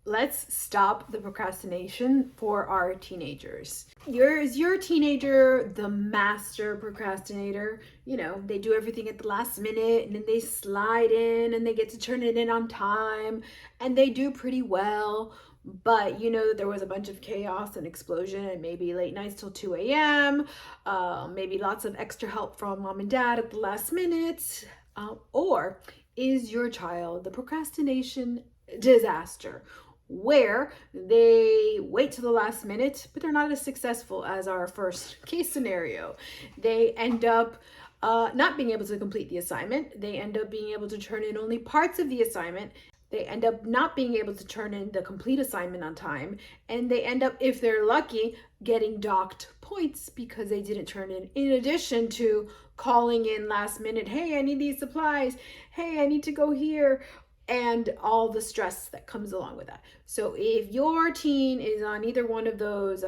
let's stop the procrastination for our teenagers. Is your teenager the master procrastinator? You know, they do everything at the last minute and then they slide in and they get to turn it in on time and they do pretty well. But you know, there was a bunch of chaos and explosion and maybe late nights till 2 a.m., maybe lots of extra help from mom and dad at the last minute. Or is your child the procrastination disaster, where they wait to the last minute, but they're not as successful as our first case scenario? They end up not being able to complete the assignment. They end up being able to turn in only parts of the assignment. They end up not being able to turn in the complete assignment on time. And they end up, if they're lucky, getting docked points because they didn't turn in addition to calling in last minute, hey, I need these supplies. Hey, I need to go here. And all the stress that comes along with that. So if your teen is on either one of those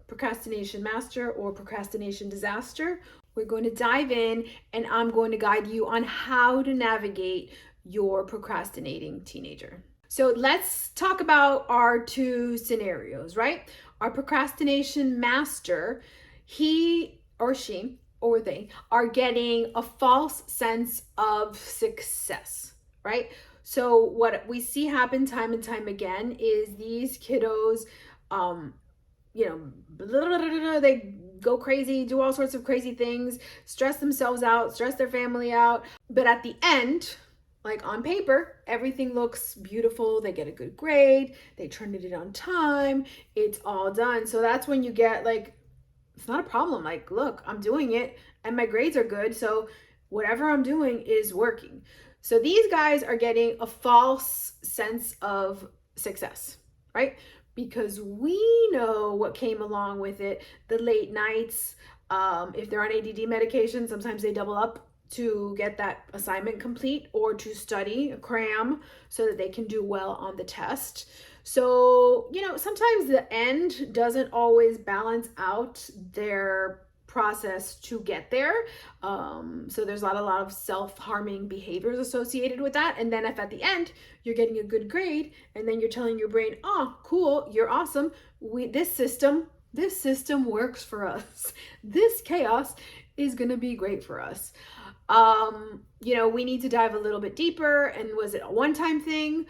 procrastination master or procrastination disaster, we're going to dive in and I'm going to guide you on how to navigate your procrastinating teenager. So let's talk about our two scenarios, right? Our procrastination master, he or she or they are getting a false sense of success, right? So what we see happen time and time again is these kiddos, they go crazy, do all sorts of crazy things, stress themselves out, stress their family out. But at the end, like on paper, everything looks beautiful. They get a good grade. They turned it in on time. It's all done. So that's when you get like, it's not a problem. Like, look, I'm doing it and my grades are good. So whatever I'm doing is working. So these guys are getting a false sense of success, right? Because we know what came along with it. The late nights, if they're on ADD medication, sometimes they double up to get that assignment complete or to study, cram, so that they can do well on the test. So, you know, sometimes the end doesn't always balance out their process to get there. So there's a lot of self-harming behaviors associated with that. And then if at the end you're getting a good grade and then you're telling your brain, oh, cool, you're awesome. This system works for us. This chaos is going to be great for us. We need to dive a little bit deeper. And was it a one-time thing?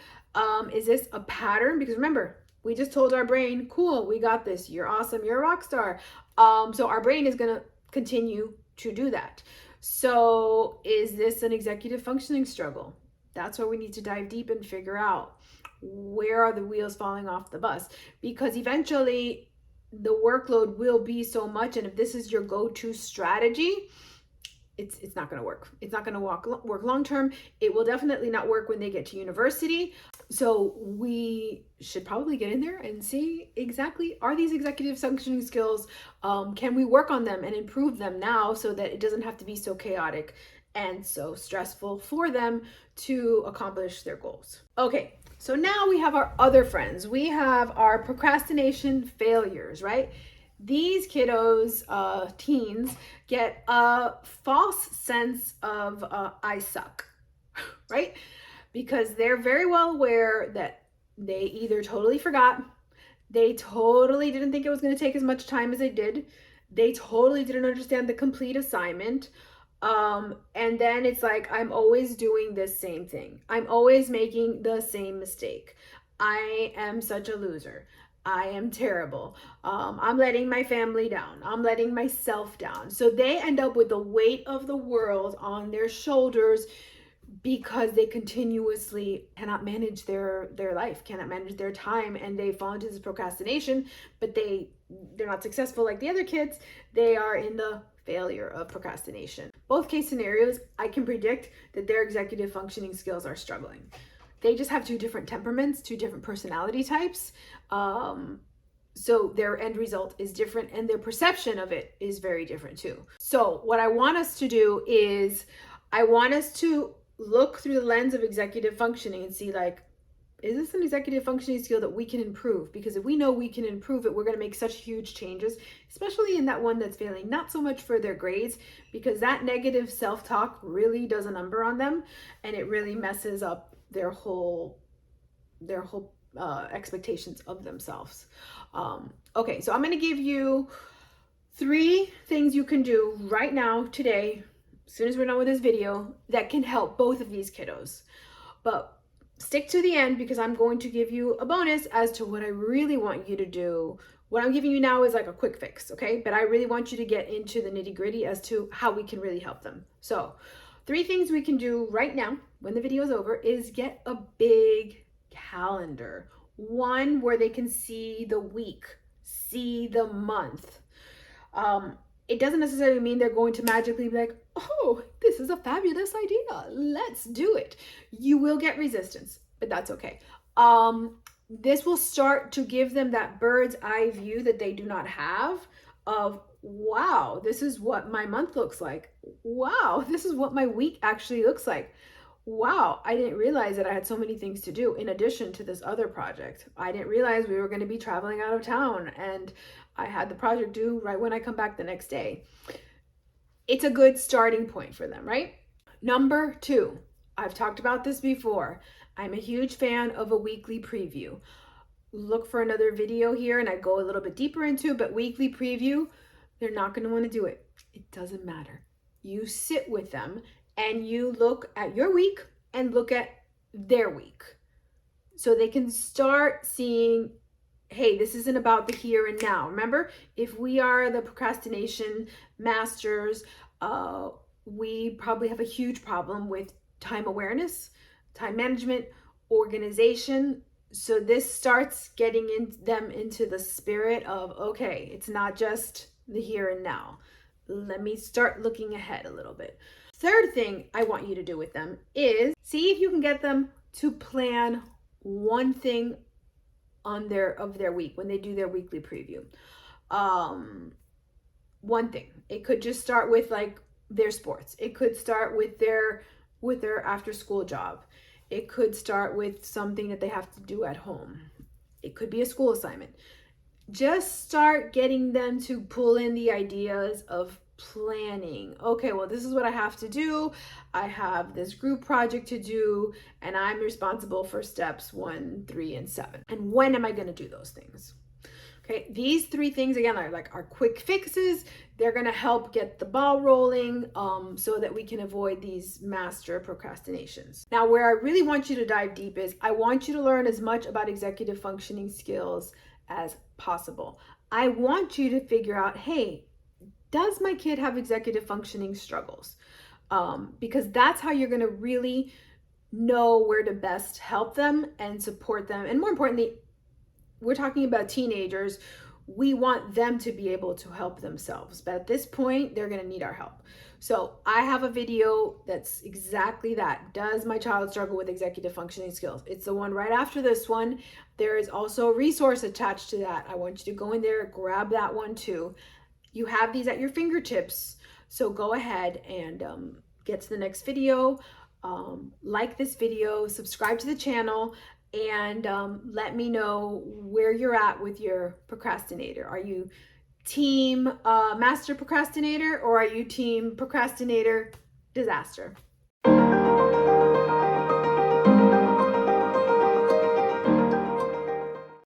Is this a pattern? Because remember, we just told our brain, cool, we got this. You're awesome. You're a rock star. So our brain is going to continue to do that. So is this an executive functioning struggle? That's where we need to dive deep and figure out, where are the wheels falling off the bus? Because eventually the workload will be so much. And if this is your go-to strategy, it's not going to work. It's not going to work long term. It will definitely not work when they get to university. So we should probably get in there and see exactly, are these executive functioning skills, can we work on them and improve them now so that it doesn't have to be so chaotic and so stressful for them to accomplish their goals. Okay, so now we have our other friends. We have our procrastination failures, right? These kiddos, teens, get a false sense of I suck, right? Because they're very well aware that they either totally forgot, they totally didn't think it was going to take as much time as they did, they totally didn't understand the complete assignment, and then it's like, I'm always doing this same thing. I'm always making the same mistake. I am such a loser. I am terrible. I'm letting my family down. I'm letting myself down. So they end up with the weight of the world on their shoulders because they continuously cannot manage their life, cannot manage their time, and they fall into this procrastination, but they're not successful like the other kids. They are in the failure of procrastination. Both case scenarios, I can predict that their executive functioning skills are struggling. They just have two different temperaments, two different personality types. So their end result is different and their perception of it is very different too. So what I want us to do is, I want us to look through the lens of executive functioning and see, like, is this an executive functioning skill that we can improve? Because if we know we can improve it, we're going to make such huge changes, especially in that one that's failing. Not so much for their grades, because that negative self-talk really does a number on them and it really messes up their whole expectations of themselves. Okay, so I'm going to give you 3 things you can do right now, today, as soon as we're done with this video, that can help both of these kiddos. But stick to the end, because I'm going to give you a bonus as to what I really want you to do. What I'm giving you now is like a quick fix, okay? But I really want you to get into the nitty-gritty as to how we can really help them. So 3 things we can do right now when the video is over is get a big calendar. One where they can see the week, see the month. It doesn't necessarily mean they're going to magically be like, oh, this is a fabulous idea, let's do it. You will get resistance, but that's okay. This will start to give them that bird's eye view that they do not have of, wow, this is what my month looks like. Wow, this is what my week actually looks like. Wow, I didn't realize that I had so many things to do in addition to this other project. I didn't realize we were going to be traveling out of town, and I had the project due right when I come back the next day. It's a good starting point for them, right? Number 2, I've talked about this before. I'm a huge fan of a weekly preview. Look for another video here and I go a little bit deeper into, but weekly preview, they're not going to want to do it. It doesn't matter. You sit with them and you look at your week and look at their week, so they can start seeing, hey, this isn't about the here and now. Remember, if we are the procrastination masters, we probably have a huge problem with time awareness, time management, organization. So this starts getting them into the spirit of, okay, it's not just the here and now. Let me start looking ahead a little bit. Third thing I want you to do with them is see if you can get them to plan one thing of their week when they do their weekly preview. One thing. It could just start with like their sports. It could start with their after school job. It could start with something that they have to do at home. It could be a school assignment. Just start getting them to pull in the ideas of planning. Okay, well, this is what I have to do. I have this group project to do, and I'm responsible for steps 1, 3, and 7. And when am I going to do those things? Okay, these 3 things, again, are like our quick fixes. They're going to help get the ball rolling so that we can avoid these master procrastinations. Now, where I really want you to dive deep is I want you to learn as much about executive functioning skills as possible. I want you to figure out, hey, does my kid have executive functioning struggles? Because that's how you're going to really know where to best help them and support them. And more importantly, we're talking about teenagers. We want them to be able to help themselves. But at this point, they're going to need our help. So I have a video that's exactly that. Does my child struggle with executive functioning skills? It's the one right after this one. There is also a resource attached to that. I want you to go in there, grab that one too. You have these at your fingertips. So go ahead and get to the next video. Like this video, subscribe to the channel, and let me know where you're at with your procrastinator. Are you team master procrastinator, or are you team procrastinator disaster?